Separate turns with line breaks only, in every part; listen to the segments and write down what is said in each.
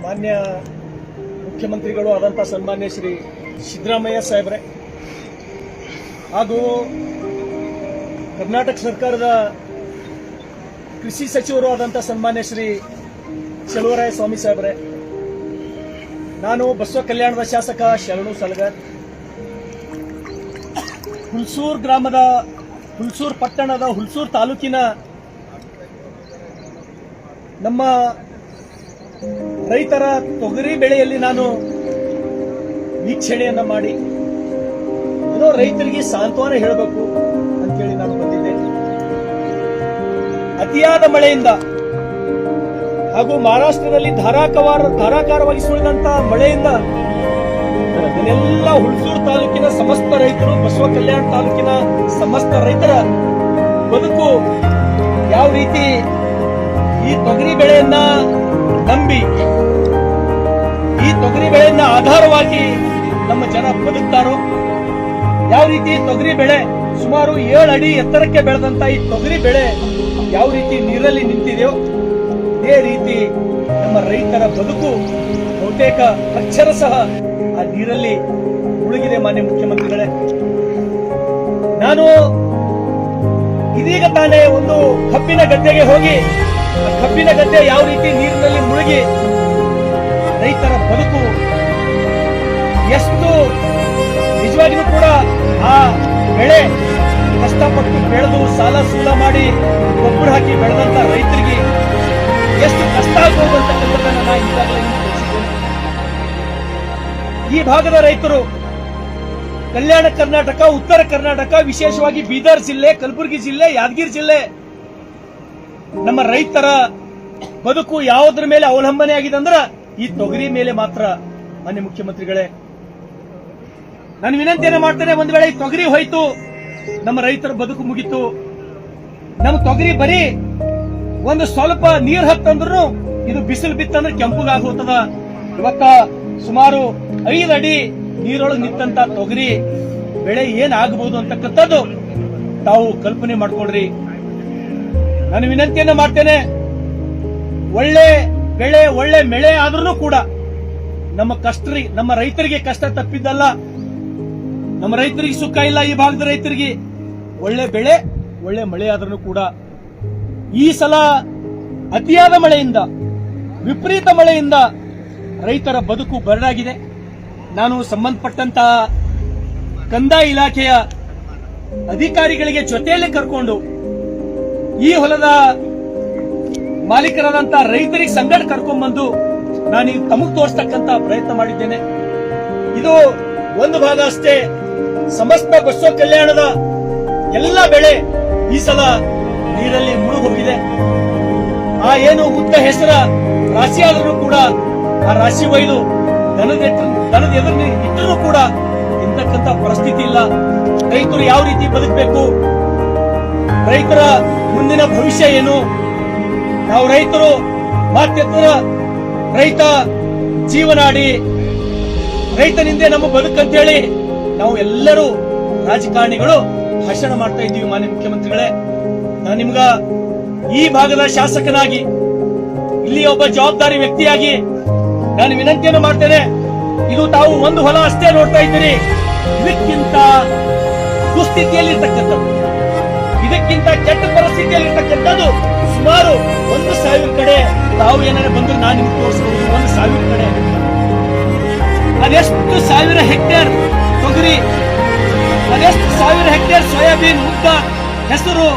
ಮಾನ್ಯ ಮುಖ್ಯಮಂತ್ರಿಗಳು ಆದಂಥ ಸನ್ಮಾನ್ಯ ಶ್ರೀ ಸಿದ್ದರಾಮಯ್ಯ ಸಾಹೇಬ್ರೆ ಹಾಗೂ ಕರ್ನಾಟಕ ಸರ್ಕಾರದ ಕೃಷಿ ಸಚಿವರು ಆದಂಥ ಸನ್ಮಾನ್ಯ ಶ್ರೀ ಚಲುವರಾಯ ಸ್ವಾಮಿ ಸಾಹೇಬ್ರೆ, ನಾನು ಬಸವ ಕಲ್ಯಾಣದ ಶಾಸಕ ಶರಣು ಸಲಗರ್, ಹುಲ್ಸೂರು ಗ್ರಾಮದ ಹುಲ್ಸೂರು ಪಟ್ಟಣದ ಹುಲ್ಸೂರು ತಾಲೂಕಿನ ನಮ್ಮ ರೈತರ ತೊಗರಿ ಬೆಳೆಯಲ್ಲಿ ನಾನು ವೀಕ್ಷಣೆಯನ್ನ ಮಾಡಿ ಏನೋ ರೈತರಿಗೆ ಸಾಂತ್ವನ ಹೇಳಬೇಕು ಅಂತೇಳಿ ನಾನು ಬಂದಿದ್ದೆ. ಅತಿಯಾದ ಮಳೆಯಿಂದ ಹಾಗೂ ಮಹಾರಾಷ್ಟ್ರದಲ್ಲಿ ಧಾರಾಕಾರವಾಗಿ ಸುರಿದಂತಹ ಮಳೆಯಿಂದ ಅದನ್ನೆಲ್ಲ ಹುಲ್ಸೂರು ತಾಲೂಕಿನ ಸಮಸ್ತ ರೈತರು, ಬಸವ ಕಲ್ಯಾಣ ತಾಲೂಕಿನ ಸಮಸ್ತ ರೈತರ ಬದುಕು ಯಾವ ರೀತಿ ಈ ತೊಗರಿ ಬೆಳೆಯನ್ನ ನಂಬಿ, ಈ ತೊಗರಿ ಬೆಳೆಯನ್ನ ಆಧಾರವಾಗಿ ನಮ್ಮ ಜನ ಬದುಕ್ತಾರೋ, ಯಾವ ರೀತಿ ತೊಗರಿ ಬೆಳೆ ಸುಮಾರು 7 ಅಡಿ ಎತ್ತರಕ್ಕೆ ಬೆಳೆದಂತ ಈ ತೊಗರಿ ಬೆಳೆ ಯಾವ ರೀತಿ ನೀರಲ್ಲಿ ನಿಂತಿದೆಯೋ ಇದೇ ರೀತಿ ನಮ್ಮ ರೈತರ ಬದುಕು ಬಹುತೇಕ ಅಕ್ಷರಶಃ ಆ ನೀರಲ್ಲಿ ಮುಳುಗಿದೆ. ಮಾನ್ಯ ಮುಖ್ಯಮಂತ್ರಿಗಳೇ, ನಾನು ಇದೀಗ ತಾನೇ ಒಂದು ಕಬ್ಬಿನ ಗದ್ದೆಗೆ ಹೋಗಿ ಕಬ್ಬಿನ ಗದ್ದೆ ಯಾವ ರೀತಿ ನೀರಿನಲ್ಲಿ ಮುಳುಗಿ ರೈತರ ಬದುಕು ಎಷ್ಟು ನಿಜವಾಗಿಯೂ ಕೂಡ ಆ ಬೆಳೆ ಕಷ್ಟಪಟ್ಟು ಬೆಳೆದು ಸಾಲ ಸೂಲ ಮಾಡಿ ಗೊಬ್ಬರ ಹಾಕಿ ಬೆಳೆದಂತ ರೈತರಿಗೆ ಎಷ್ಟು ಕಷ್ಟ ಆಗಬಹುದು ಅಂತಕ್ಕಂಥದ್ದನ್ನು ನಾನು ಈಗಾಗಲೇ ತೋರಿಸಿದ್ದೇನೆ. ಈ ಭಾಗದ ರೈತರು ಕಲ್ಯಾಣ ಕರ್ನಾಟಕ, ಉತ್ತರ ಕರ್ನಾಟಕ, ವಿಶೇಷವಾಗಿ ಬೀದರ್ ಜಿಲ್ಲೆ, ಕಲಬುರಗಿ ಜಿಲ್ಲೆ, ಯಾದಗಿರಿ ಜಿಲ್ಲೆ, ನಮ್ಮ ರೈತರ ಬದುಕು ಯಾವುದರ ಮೇಲೆ ಅವಲಂಬನೆ ಆಗಿದೆ ಅಂದ್ರೆ ಈ ತೊಗರಿ ಮೇಲೆ ಮಾತ್ರ. ಮಾನ್ಯ ಮುಖ್ಯಮಂತ್ರಿಗಳೇ, ನಾನು ವಿನಂತಿಯನ್ನ ಮಾಡ್ತೇನೆ, ಒಂದ್ ವೇಳೆ ಈ ತೊಗರಿ ಹೋಯ್ತು, ನಮ್ಮ ರೈತರ ಬದುಕು ಮುಗಿತು. ನಮ್ಮ ತೊಗರಿ ಬರೀ ಒಂದು ಸ್ವಲ್ಪ ನೀರ್ ಹತ್ತಂದ್ರು ಇದು ಬಿಸಿಲು ಬಿತ್ತಂದ್ರೆ ಕೆಂಪುಗಾಗಿ ಹೋಗ್ತದ. ಇವತ್ತ ಸುಮಾರು 5 ಅಡಿ ನೀರೊಳಗೆ ನಿಂತಂತ ತೊಗರಿ ಬೆಳೆ ಏನಾಗಬಹುದು ಅಂತಕ್ಕಂಥದ್ದು ತಾವು ಕಲ್ಪನೆ ಮಾಡ್ಕೊಳ್ರಿ. ನಾನು ವಿನಂತಿಯನ್ನ ಮಾಡ್ತೇನೆ, ಒಳ್ಳೆ ಬೆಳೆ ಒಳ್ಳೆ ಮಳೆ ಆದ್ರೂ ಕೂಡ ನಮ್ಮ ರೈತರಿಗೆ ಕಷ್ಟ ತಪ್ಪಿದ್ದಲ್ಲ, ನಮ್ಮ ರೈತರಿಗೆ ಸುಖ ಇಲ್ಲ. ಈ ಭಾಗದ ರೈತರಿಗೆ ಒಳ್ಳೆ ಬೆಳೆ ಒಳ್ಳೆ ಮಳೆ ಆದ್ರೂ ಕೂಡ ಈ ಸಲ ಅತಿಯಾದ ಮಳೆಯಿಂದ, ವಿಪರೀತ ಮಳೆಯಿಂದ ರೈತರ ಬದುಕು ಬರಡಾಗಿದೆ. ನಾನು ಸಂಬಂಧಪಟ್ಟಂತ ಕಂದಾಯ ಇಲಾಖೆಯ ಅಧಿಕಾರಿಗಳಿಗೆ ಜೊತೆಯಲ್ಲೇ ಕರ್ಕೊಂಡು ಈ ಹೊಲದ ಮಾಲೀಕರಾದಂತಹ ರೈತರಿಗೆ ಸಂಗಡ ಕರ್ಕೊಂಡ್ಬಂದು ನಾನೀಗ ತಮಗ್ ತೋರಿಸ್ತಕ್ಕಂತ ಪ್ರಯತ್ನ ಮಾಡಿದ್ದೇನೆ. ಇದು ಒಂದು ಭಾಗ ಅಷ್ಟೇ. ಸಮಸ್ತ ಬಸವ ಕಲ್ಯಾಣದ ಎಲ್ಲ ಬೆಳೆ ಈ ಸಲ ನೀರಲ್ಲಿ ಮುಳುಗೋಗಿದೆ. ಆ ಏನು ಉದ್ದ ಹೆಸರ ರಾಶಿ ಆದರೂ ಕೂಡ ಆ ರಾಶಿ ಒಯ್ದು ದನದ ಎದುರು ಇಟ್ಟರೂ ಕೂಡ ಇಂತಕ್ಕಂಥ ಪರಿಸ್ಥಿತಿ ಇಲ್ಲ. ರೈತರು ಯಾವ ರೀತಿ ಬದುಕಬೇಕು, ರೈತರ ಮುಂದಿನ ಭವಿಷ್ಯ ಏನು, ನಾವು ರೈತರು ಮಾತೆತ್ತರ ರೈತ ಜೀವನಾಡಿ, ರೈತನಿಂದ ನಮ್ಮ ಬದುಕಂತೇಳಿ ನಾವು ಎಲ್ಲರೂ ರಾಜಕಾರಣಿಗಳು ಭಾಷಣ ಮಾಡ್ತಾ ಇದ್ದೀವಿ. ಮಾನ್ಯ ಮುಖ್ಯಮಂತ್ರಿಗಳೇ, ನಾನು ನಿಮ್ಗ ಈ ಭಾಗದ ಶಾಸಕನಾಗಿ, ಇಲ್ಲಿ ಒಬ್ಬ ಜವಾಬ್ದಾರಿ ವ್ಯಕ್ತಿಯಾಗಿ ನಾನು ವಿನಂತಿಯನ್ನು ಮಾಡ್ತೇನೆ. ಇದು ತಾವು ಒಂದು ಹೊಲ ಅಷ್ಟೇ ನೋಡ್ತಾ ಇದ್ದೀರಿ, ಇದಕ್ಕಿಂತ ದುಸ್ಥಿತಿಯಲ್ಲಿರ್ತಕ್ಕಂಥದ್ದು, ಇದಕ್ಕಿಂತ ಕೆಟ್ಟ ಪರಿಸ್ಥಿತಿಯಲ್ಲಿರ್ತಕ್ಕಂಥದ್ದು ಸುಮಾರು 1,000 ಕಡೆ ತಾವು ಏನಾರ ಬಂದ್ರೆ ನಾನು ನಿಮ್ಗೆ ತೋರಿಸಬಹುದು. 1,000 ಕಡೆ, ಅದೆಷ್ಟು 1,000 ಹೆಕ್ಟೇರ್ ತೊಗರಿ, ಅದೆಷ್ಟು 1,000 ಹೆಕ್ಟೇರ್ ಸೋಯಾಬೀನ್, ಉದ್ದ, ಹೆಸರು,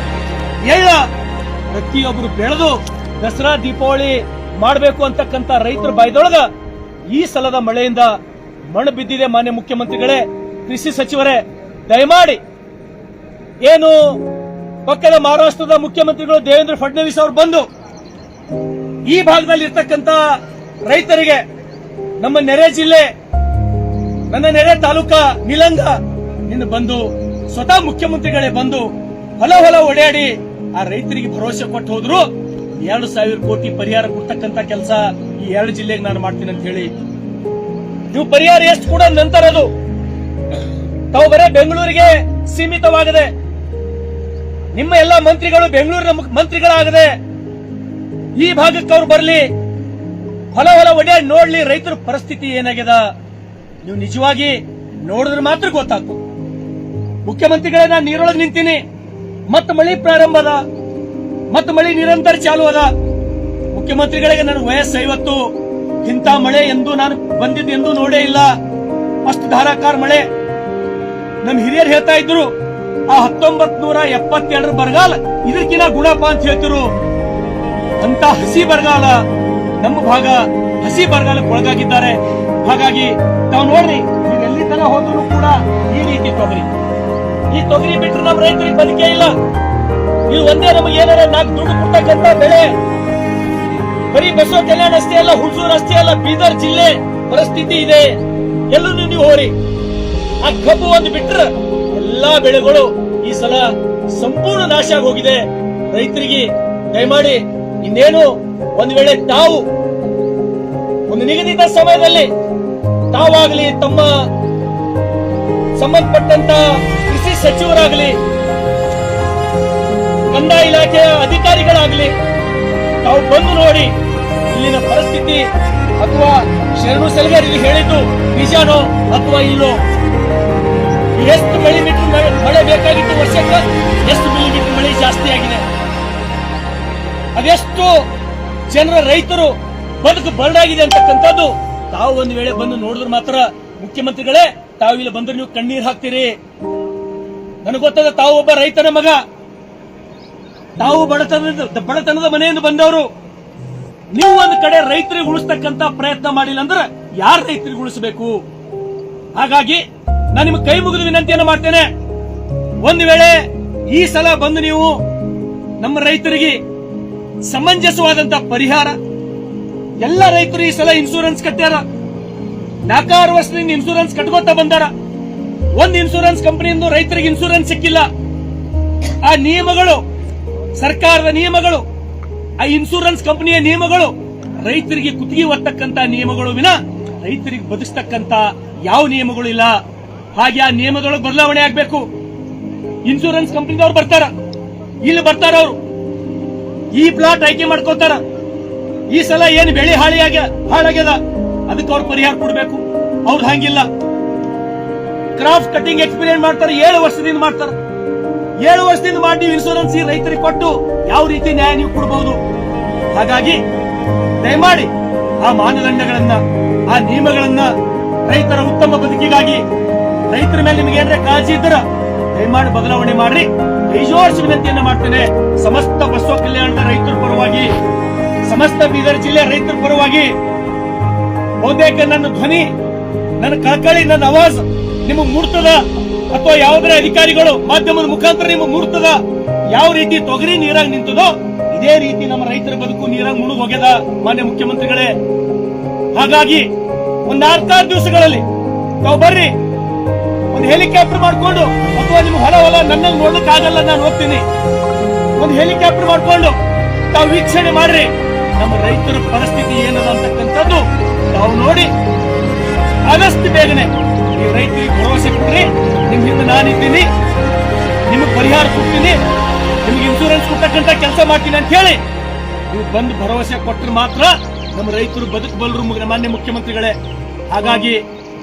ಎಳ್ಳ ಪ್ರತಿಯೊಬ್ಬರು ಬೆಳೆದು ದಸರಾ ದೀಪಾವಳಿ ಮಾಡಬೇಕು ಅಂತಕ್ಕಂಥ ರೈತರ ಬಾಯ್ದೊಳಗ ಈ ಸಲದ ಮಳೆಯಿಂದ ಮಣ್ಣು ಬಿದ್ದಿದೆ. ಮಾನ್ಯ ಮುಖ್ಯಮಂತ್ರಿಗಳೇ, ಕೃಷಿ ಸಚಿವರೇ, ದಯಮಾಡಿ ಏನು ಪಕ್ಕದ ಮಹಾರಾಷ್ಟ್ರದ ಮುಖ್ಯಮಂತ್ರಿಗಳು ದೇವೇಂದ್ರ ಫಡ್ನವೀಸ್ ಅವರು ಬಂದು ಈ ಭಾಗದಲ್ಲಿ ಇರ್ತಕ್ಕಂಥ ರೈತರಿಗೆ, ನಮ್ಮ ನೆರೆ ಜಿಲ್ಲೆ, ನನ್ನ ನೆರೆ ತಾಲೂಕಾ ನಿಲಂಗ ನಿನ್ನ ಬಂದು ಸ್ವತಃ ಮುಖ್ಯಮಂತ್ರಿಗಳೇ ಬಂದು ಹೊಲ ಓಡಾಡಿ ಆ ರೈತರಿಗೆ ಭರವಸೆ ಕೊಟ್ಟು ಹೋದ್ರು. 2,000 ಕೋಟಿ ಪರಿಹಾರ ಕೊಡ್ತಕ್ಕಂಥ ಕೆಲಸ ಈ 2 ಜಿಲ್ಲೆಗೆ ನಾನು ಮಾಡ್ತೀನಿ ಅಂತ ಹೇಳಿ, ನೀವು ಪರಿಹಾರ ಎಷ್ಟು ಕೂಡ ನಂತರ ಅದು ತಾವು ಬರೇ ಬೆಂಗಳೂರಿಗೆ ಸೀಮಿತವಾಗದೆ, ನಿಮ್ಮ ಎಲ್ಲ ಮಂತ್ರಿಗಳು ಬೆಂಗಳೂರಿನ ಮಂತ್ರಿಗಳಾಗದೆ ಈ ಭಾಗಕ್ಕೆ ಅವ್ರು ಬರಲಿ, ಹೊಲ ಒಡೆಯಾಗಿ ನೋಡ್ಲಿ ರೈತರ ಪರಿಸ್ಥಿತಿ ಏನಾಗ್ಯದ. ನೀವು ನಿಜವಾಗಿ ನೋಡಿದ್ರೆ ಮಾತ್ರ ಗೊತ್ತಾಗ್ತದೆ. ಮುಖ್ಯಮಂತ್ರಿಗಳೇ, ನಾನು ನೀರೊಳಗೆ ನಿಂತೀನಿ, ಮತ್ತೆ ಮಳಿ ಪ್ರಾರಂಭ ಅದ, ಮತ್ತೆ ಮಳಿ ನಿರಂತರ ಚಾಲು ಅದ. ಮುಖ್ಯಮಂತ್ರಿಗಳಿಗೆ ನನ್ನ ವಯಸ್ಸು 50, ಇಂಥ ಮಳೆ ಎಂದು ನಾನು ಬಂದಿದ್ದು ಎಂದೂ ನೋಡೇ ಇಲ್ಲ. ಅಷ್ಟು ಧಾರಾಕಾರ ಮಳೆ. ನಮ್ಮ ಹಿರಿಯರು ಹೇಳ್ತಾ ಇದ್ರು, ಆ 1972 ಬರಗಾಲ ಇದಕ್ಕಿನ ಗುಣಪ ಅಂತ ಹೇಳ್ತಿರು. ಅಂತ ಹಸಿ ಬರಗಾಲ ನಮ್ಮ ಭಾಗ ಹಸಿ ಬರಗಾಲಕ್ಕೆ ಒಳಗಾಗಿದ್ದಾರೆ. ಹಾಗಾಗಿ ತಾವು ನೋಡ್ರಿ, ನೀವು ಎಲ್ಲಿ ತನ ಹೋದ್ರು ಕೂಡ ಈ ರೀತಿ ಈ ತೊಗರಿ ಬಿಟ್ಟರೆ ನಮ್ಮ ರೈತರಿಗೆ ಬದುಕೇ ಇಲ್ಲ. ಇದು ಒಂದೇ ನಮಗೆ ಏನಾರ 4 ದುಡ್ಡು ಕೊಡ್ತಕ್ಕಂತ ಬೆಳೆ. ಬರೀ ಬಸವ ಕಲ್ಯಾಣ ಅಷ್ಟೇ ಅಲ್ಲ, ಹುಣಸೂರು ಅಷ್ಟೇ ಅಲ್ಲ, ಬೀದರ್ ಜಿಲ್ಲೆ ಪರಿಸ್ಥಿತಿ ಇದೆ. ಎಲ್ಲೂ ನೀವು ಹೋರಿ, ಆ ಕಬ್ಬು ಒಂದು ಬಿಟ್ರೆ ಎಲ್ಲಾ ಬೆಳೆಗಳು ಈ ಸಲ ಸಂಪೂರ್ಣ ನಾಶ ಆಗಿ ಹೋಗಿದೆ. ರೈತರಿಗೆ ದಯಮಾಡಿ ಇನ್ನೇನು ಒಂದು ವೇಳೆ ತಾವು ಒಂದು ನಿಗದಿತ ಸಮಯದಲ್ಲಿ ತಾವಾಗಲಿ, ತಮ್ಮ ಸಂಬಂಧಪಟ್ಟಂತ ಕೃಷಿ ಸಚಿವರಾಗಲಿ, ಕಂದಾಯ ಇಲಾಖೆಯ ಅಧಿಕಾರಿಗಳಾಗಲಿ, ತಾವು ಬಂದು ನೋಡಿ ಇಲ್ಲಿನ ಪರಿಸ್ಥಿತಿ, ಅಥವಾ ಶರಣು ಸಲಗೇರಿ ಹೇಳಿದ್ದು ನಿಜಾನೋ ಅಥವಾ ಇಲ್ಲೋ, ಎಷ್ಟು ಮಿಲಿಮೀಟರ್ ಮಳೆ ಬೇಕಾಗಿತ್ತು ವರ್ಷಕ್ಕೆ, ಎಷ್ಟು ಮಿಲಿಮೀಟರ್ ಮಳೆ ಜಾಸ್ತಿ ಆಗಿದೆ, ಅದೆಷ್ಟು ಜನರ ರೈತರು ಬದುಕು ಬರಡಾಗಿದೆ ಅಂತಕ್ಕಂಥದ್ದು ತಾವು ಒಂದು ವೇಳೆ ಬಂದು ನೋಡಿದ್ರೆ ಮಾತ್ರ. ಮುಖ್ಯಮಂತ್ರಿಗಳೇ, ತಾವು ಇಲ್ಲಿ ಬಂದ್ರೆ ನೀವು ಕಣ್ಣೀರ್ ಹಾಕ್ತೀರಿ. ನನಗೆ ಗೊತ್ತದ, ತಾವು ಒಬ್ಬ ರೈತನ ಮಗ, ತಾವು ಬಡತನದ ಮನೆಯಿಂದ ಬಂದವರು. ನೀವು ಒಂದು ಕಡೆ ರೈತರಿಗೆ ಉಳಿಸ್ತಕ್ಕಂತ ಪ್ರಯತ್ನ ಮಾಡಿಲ್ಲ ಅಂದ್ರೆ ಯಾರು ರೈತರಿಗೆ ಉಳಿಸಬೇಕು? ಹಾಗಾಗಿ ನಾನು ನಿಮಗೆ ಕೈ ಮುಗಿದು ವಿನಂತಿಯನ್ನು ಮಾಡ್ತೇನೆ. ಒಂದು ವೇಳೆ ಈ ಸಲ ಬಂದು ನೀವು ನಮ್ಮ ರೈತರಿಗೆ ಸಮಂಜಸವಾದಂತ ಪರಿಹಾರ, ಎಲ್ಲ ರೈತರು ಈ ಸಲ ಇನ್ಶೂರೆನ್ಸ್ ಕಟ್ಟ್ಯಾರ, 4 ವರ್ಷದಿಂದ ಇನ್ಶೂರೆನ್ಸ್ ಕಟ್ಕೋತಾ ಬಂದಾರ. ಒಂದು ಇನ್ಶೂರೆನ್ಸ್ ಕಂಪನಿಯಿಂದ ರೈತರಿಗೆ ಇನ್ಶೂರೆನ್ಸ್ ಸಿಕ್ಕಿಲ್ಲ. ಆ ನಿಯಮಗಳು, ಸರ್ಕಾರದ ನಿಯಮಗಳು, ಆ ಇನ್ಶೂರೆನ್ಸ್ ಕಂಪನಿಯ ನಿಯಮಗಳು ರೈತರಿಗೆ ಕುತ್ತಿಗೆ ಒತ್ತಕ್ಕಂತ ನಿಯಮಗಳು ವಿನ ರೈತರಿಗೆ ಬದುಕತಕ್ಕಂತ ಯಾವ ನಿಯಮಗಳು ಇಲ್ಲ. ಹಾಗೆ ಆ ನಿಯಮದೊಳಗೆ ಬದಲಾವಣೆ ಆಗ್ಬೇಕು. ಇನ್ಶೂರೆನ್ಸ್ ಕಂಪನಿದವ್ರು ಬರ್ತಾರ, ಇಲ್ಲಿ ಬರ್ತಾರ, ಅವರು ಈ ಪ್ಲಾಟ್ ಆಯ್ಕೆ ಮಾಡ್ಕೋತಾರ. ಈ ಸಲ ಏನು ಬೆಳೆ ಹಾಳಾಗ್ಯದ ಅದಕ್ಕೆ ಅವ್ರು ಪರಿಹಾರ ಕೊಡಬೇಕು. ಅವ್ರು ಹಂಗಿಲ್ಲ, ಕ್ರಾಪ್ ಕಟಿಂಗ್ ಎಕ್ಸ್ಪೀರಿಯನ್ಸ್ ಮಾಡ್ತಾರೆ, 7 ವರ್ಷದಿಂದ ಮಾಡ್ತಾರೆ. 7 ವರ್ಷದಿಂದ ಮಾಡಿ ನೀವು ಇನ್ಶೂರೆನ್ಸ್ ರೈತರಿಗೆ ಕೊಟ್ಟು ಯಾವ ರೀತಿ ನ್ಯಾಯ ನೀವು ಕೊಡಬಹುದು? ಹಾಗಾಗಿ ದಯಮಾಡಿ ಆ ಮಾನದಂಡಗಳನ್ನ, ಆ ನಿಯಮಗಳನ್ನ, ರೈತರ ಉತ್ತಮ ಬದುಕಿಗಾಗಿ ರೈತರ ಮೇಲೆ ನಿಮಗೆ ಏನಾದ್ರೆ ಕಾಳಜಿ ಇದ್ದರ ದಯಮಾಡಿ ಬದಲಾವಣೆ ಮಾಡ್ರಿ. ಕೈಜೋಡಿಸಿ ವಿನಂತಿಯನ್ನ ಮಾಡ್ತೇನೆ. ಸಮಸ್ತ ಬಸವ ಕಲ್ಯಾಣದ ರೈತರ ಪರವಾಗಿ, ಸಮಸ್ತ ಬೀದರ್ ಜಿಲ್ಲೆ ರೈತರ ಪರವಾಗಿ ಬಹುತೇಕ ನನ್ನ ಧ್ವನಿ, ನನ್ನ ಕಳಕಳಿ, ನನ್ನ ಆವಾಜ್ ನಿಮಗೆ ಮುಡ್ತದ, ಅಥವಾ ಯಾವುದೇ ಅಧಿಕಾರಿಗಳು ಮಾಧ್ಯಮದ ಮುಖಾಂತರ ನಿಮಗೆ ಮುಡ್ತದ, ಯಾವ ರೀತಿ ತೊಗರಿ ನೀರಾಗಿ ನಿಂತದೋ ಇದೇ ರೀತಿ ನಮ್ಮ ರೈತರ ಬದುಕು ನೀರಾಗಿ ಮುಳುಗ್ ಹೋಗ್ಯದ ಮಾನ್ಯ ಮುಖ್ಯಮಂತ್ರಿಗಳೇ. ಹಾಗಾಗಿ ಒಂದು 4 ದಿವಸಗಳಲ್ಲಿ ತಾವು ಬರ್ರಿ, ಒಂದು ಹೆಲಿಕಾಪ್ಟರ್ ಮಾಡ್ಕೊಂಡು, ಅಥವಾ ನಿಮ್ಮ ಹೊಲ ನನ್ನಲ್ಲಿ ನೋಡ್ಲಿಕ್ಕೆ ಆಗಲ್ಲ, ನಾನು ಹೋಗ್ತೀನಿ, ಒಂದು ಹೆಲಿಕಾಪ್ಟರ್ ಮಾಡ್ಕೊಂಡು ತಾವು ವೀಕ್ಷಣೆ ಮಾಡ್ರಿ. ನಮ್ಮ ರೈತರ ಪರಿಸ್ಥಿತಿ ಏನದ ಅಂತಕ್ಕಂಥದ್ದು ತಾವು ನೋಡಿ ಆದಷ್ಟು ಬೇಗನೆ ಈ ರೈತರಿಗೆ ಭರವಸೆ ಕೊಡ್ರಿ. ನಿಮ್ ಹಿಂದೆ ನಾನಿದ್ದೀನಿ, ನಿಮಗೆ ಪರಿಹಾರ ಕೊಡ್ತೀನಿ, ನಿಮ್ಗೆ ಇನ್ಶೂರೆನ್ಸ್ ಕೊಟ್ಟಕ್ಕಂತ ಕೆಲಸ ಮಾಡ್ತೀನಿ ಅಂತ ಹೇಳಿ ನೀವು ಬಂದು ಭರವಸೆ ಕೊಟ್ಟರೆ ಮಾತ್ರ ನಮ್ಮ ರೈತರು ಬದುಕಬಲ್ಲರು ಮಾನ್ಯ ಮುಖ್ಯಮಂತ್ರಿಗಳೇ. ಹಾಗಾಗಿ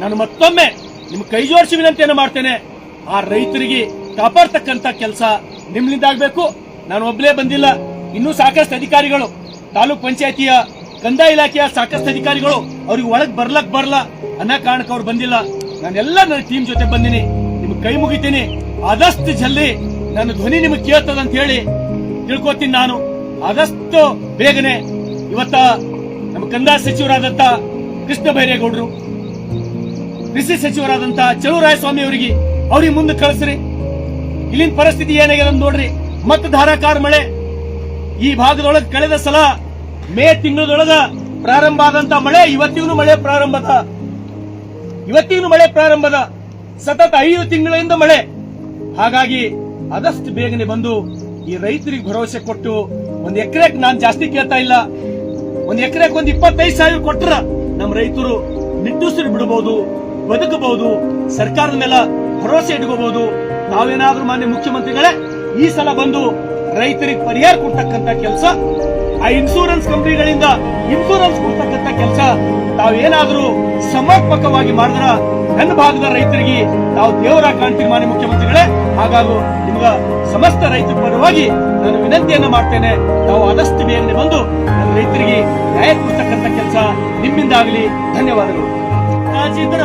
ನಾನು ಮತ್ತೊಮ್ಮೆ ನಿಮ್ಗೆ ಕೈ ಜೋಡಿಸಿ ವಿನಂತಿಯನ್ನು ಮಾಡ್ತೇನೆ. ಆ ರೈತರಿಗೆ ಕಾಪಾಡ್ತಕ್ಕಂತ ಕೆಲಸ ನಿಮ್ಮಿಂದ ಆಗ್ಬೇಕು. ನಾನು ಒಬ್ಬಳೇ ಬಂದಿಲ್ಲ, ಇನ್ನೂ ಸಾಕಷ್ಟು ಅಧಿಕಾರಿಗಳು, ತಾಲೂಕ್ ಪಂಚಾಯತಿಯ ಕಂದಾಯ ಇಲಾಖೆಯ ಸಾಕಷ್ಟು ಅಧಿಕಾರಿಗಳು ಅವ್ರಿಗೆ ಒಳಗ್ ಬರಲ್ಲ ಅನ್ನೋ ಕಾರಣಕ್ಕೆ ಅವ್ರು ಬಂದಿಲ್ಲ. ನಾನೆಲ್ಲ ನನ್ನ ಟೀಮ್ ಜೊತೆ ಬಂದಿನಿ. ನಿಮ್ಗೆ ಕೈ ಮುಗಿತೀನಿ. ಆದಷ್ಟು ಜಲ್ದಿ ನನ್ನ ಧ್ವನಿ ನಿಮಗೆ ಕೇಳ್ತದ ಅಂತ ಹೇಳಿ ತಿಳ್ಕೊತೀನಿ. ನಾನು ಆದಷ್ಟು ಬೇಗನೆ ಇವತ್ತ ನಮ್ಮ ಕಂದಾಯ ಸಚಿವರಾದಂತ ಕೃಷ್ಣ ಬೈರೇಗೌಡರು, ಕೃಷಿ ಸಚಿವರಾದಂತ ಚಲುವರಾಯಸ್ವಾಮಿ ಅವ್ರಿಗೆ ಮುಂದೆ ಕಳಿಸ್ರಿ. ಇಲ್ಲಿನ ಪರಿಸ್ಥಿತಿ ಏನಾಗಿದೆ ನೋಡ್ರಿ. ಮತ್ತೆ ಧಾರಾಕಾರ ಮಳೆ ಈ ಭಾಗದೊಳಗೆ ಕಳೆದ ಸಲ ಮೇ ತಿಂಗಳದೊಳಗ ಪ್ರಾರಂಭ ಆದಂತ ಮಳೆ ಇವತ್ತಿಗೂ ಮಳೆ ಪ್ರಾರಂಭದ ಸತತ 5 ತಿಂಗಳಿಂದ ಮಳೆ. ಹಾಗಾಗಿ ಆದಷ್ಟು ಬೇಗನೆ ಬಂದು ಈ ರೈತರಿಗೆ ಭರವಸೆ ಕೊಟ್ಟು, ಒಂದು ಎಕರೆಗೆ ನಾನು ಜಾಸ್ತಿ ಕೇಳ್ತಾ ಇಲ್ಲ, ಒಂದು ಎಕರೆಗೆ ಒಂದು 25,000 ಕೊಟ್ರ ನಮ್ಮ ರೈತರು ನಿಟ್ಟುಸಿರು ಬಿಡಬಹುದು, ಬದುಕಬಹುದು, ಸರ್ಕಾರದ ಮೇಲೆ ಭರವಸೆ ಇಟ್ಕೋಬಹುದು. ನಾವೇನಾದ್ರೂ ಮಾನ್ಯ ಮುಖ್ಯಮಂತ್ರಿಗಳೇ ಈ ಸಲ ಬಂದು ರೈತರಿಗೆ ಪರಿಹಾರ ಕೊಡ್ತಕ್ಕಂತ ಕೆಲಸ ಆ ಇನ್ಸೂರೆನ್ಸ್ ಕಂಪನಿಗಳಿಂದ ಇನ್ಸೂರೆನ್ಸ್ ಕೊಡ್ತಕ್ಕಂಥ ಕೆಲಸ ತಾವೇನಾದ್ರೂ ಸಮರ್ಪಕವಾಗಿ ಮಾಡಿದ್ರ ನನ್ನ ಭಾಗದ ರೈತರಿಗೆ ನಾವು ದೇವರ ಕಾಣ್ತೀವಿ ಮಾನ್ಯ ಮುಖ್ಯಮಂತ್ರಿಗಳೇ. ಹಾಗಾಗಿ ನಿಮ್ಗ ಸಮಸ್ತ ರೈತರ ಪರವಾಗಿ ನಾನು ವಿನಂತಿಯನ್ನ ಮಾಡ್ತೇನೆ, ನಾವು ಆದಷ್ಟು ಬೇಗನೆ ಬಂದು ನನ್ನ ರೈತರಿಗೆ ನ್ಯಾಯ ಕೊಡ್ತಕ್ಕಂಥ ಕೆಲಸ ನಿಮ್ಮಿಂದಾಗಲಿ. ಧನ್ಯವಾದಗಳು. ಇದ್ರ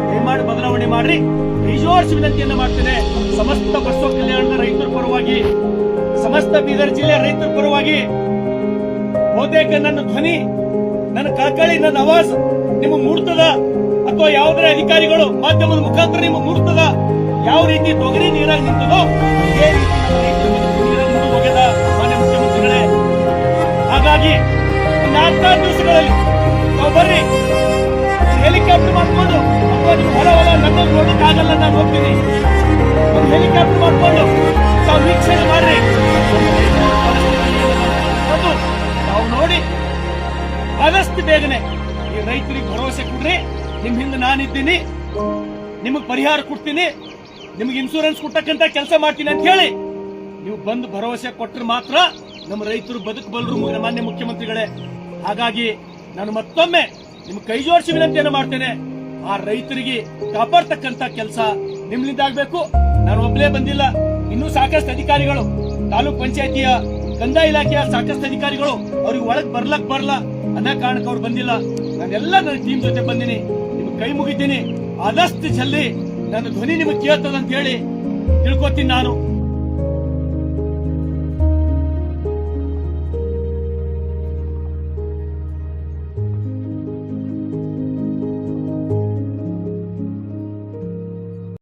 ದಯಮಾಡಿ ಬದಲಾವಣೆ ಮಾಡ್ರಿ, ಕೈಜೋಡಿಸಿ ವಿನಂತಿಯನ್ನ ಮಾಡ್ತೇನೆ. ಸಮಸ್ತ ಬಸವ ಕಲ್ಯಾಣದ ರೈತರ ಪರವಾಗಿ, ಸಮಸ್ತ ಬೀದರ್ ಜಿಲ್ಲೆ ರೈತರ ಪರವಾಗಿ ಬಹುತೇಕ ನನ್ನ ಧ್ವನಿ, ನನ್ನ ಕಳಕಳಿ, ನನ್ನ ಆವಾಜ್ ನಿಮಗೆ ಮೂಡ್ತದ ಅಥವಾ ಯಾವುದೇ ಅಧಿಕಾರಿಗಳು ಮಾಧ್ಯಮದ ಮುಖಾಂತರ ನಿಮಗೆ ಮೂಡ್ತದ, ಯಾವ ರೀತಿ ತೊಗರಿ ನೀರಾಗಿ ನಿಂತದೋ ಇದೇ ರೀತಿ ನಮ್ಮ ರೈತರ ನೀರಾಗಿ ಮುಗಿದು ಹೋಗ್ಯದ ಮಾನ್ಯ ಮುಖ್ಯಮಂತ್ರಿಗಳೇ. ಹಾಗಾಗಿ ಒಂದು 4 ದಿವಸಗಳಲ್ಲಿ ನಾವು ಬರ್ರಿ, ಹೆಲಿಕಾಪ್ಟರ್ ಮಾಡ್ಕೊಂಡು ಅಥವಾ ನೀವು ಹೊಲ ನನ್ನಲ್ಲಿ ನೋಡಕ್ಕಾಗಲ್ಲ, ನಾನು ಹೋಗ್ತೀನಿ, ಒಂದು ಹೆಲಿಕಾಪ್ಟರ್ ಮಾಡ್ಕೊಂಡು ತಾವು ವೀಕ್ಷಣೆ ಮಾಡ್ರಿ, ನಾವು ನೋಡಿ ಆದಷ್ಟು ಬೇಗನೆ ಈ ರೈತರಿಗೆ ಭರವಸೆ ಕೊಡ್ರಿ. ನಿಮ್ ಹಿಂದೆ ನಾನಿದ್ದೀನಿ, ನಿಮಗ್ ಪರಿಹಾರ ಕೊಡ್ತೀನಿ, ನಿಮ್ಗೆ ಇನ್ಸೂರೆನ್ಸ್ ಕೊಟ್ಟಕ್ಕಂತ ಕೆಲಸ ಮಾಡ್ತೀನಿ ಅಂತ ಹೇಳಿ ನೀವು ಬಂದು ಭರವಸೆ ಕೊಟ್ಟರೆ ಮಾತ್ರ ನಮ್ಮ ರೈತರು ಬದುಕಬಲ್ಲರು ಮಾನ್ಯ ಮುಖ್ಯಮಂತ್ರಿಗಳೇ. ಹಾಗಾಗಿ ನಾನು ಮತ್ತೊಮ್ಮೆ ನಿಮ್ಗೆ ಕೈ ಜೋಡಿಸಿ ವಿನಂತಿಯನ್ನು ಮಾಡ್ತೇನೆ, ಆ ರೈತರಿಗೆ ಕಾಪಾಡ್ತಕ್ಕಂತ ಕೆಲಸ ನಿಮ್ಮಿಂದ ಆಗ್ಬೇಕು. ನಾನು ಒಬ್ಬನೇ ಬಂದಿಲ್ಲ, ಇನ್ನೂ ಸಾಕಷ್ಟು ಅಧಿಕಾರಿಗಳು, ತಾಲೂಕ್ ಪಂಚಾಯತಿಯ ಕಂದಾಯ ಇಲಾಖೆಯ ಸಾಕಷ್ಟು ಅಧಿಕಾರಿಗಳು ಅವ್ರಿಗೆ ಒಳಗ್ ಬರಲ್ಲ ಅನ್ನೋ ಕಾರಣಕ್ಕೆ ಅವ್ರು ಬಂದಿಲ್ಲ. ನಾನೆಲ್ಲ ನನ್ನ ಟೀಮ್ ಜೊತೆ ಬಂದಿನಿ, ನಿಮ್ಗೆ ಕೈ ಮುಗಿತೀನಿ. ಆದಷ್ಟು ಜಲ್ದಿ ನನ್ನ ಧ್ವನಿ ನಿಮಗೆ ಕೇಳ್ತದಂತ ಹೇಳಿ ತಿಳ್ಕೊತೀನಿ ನಾನು.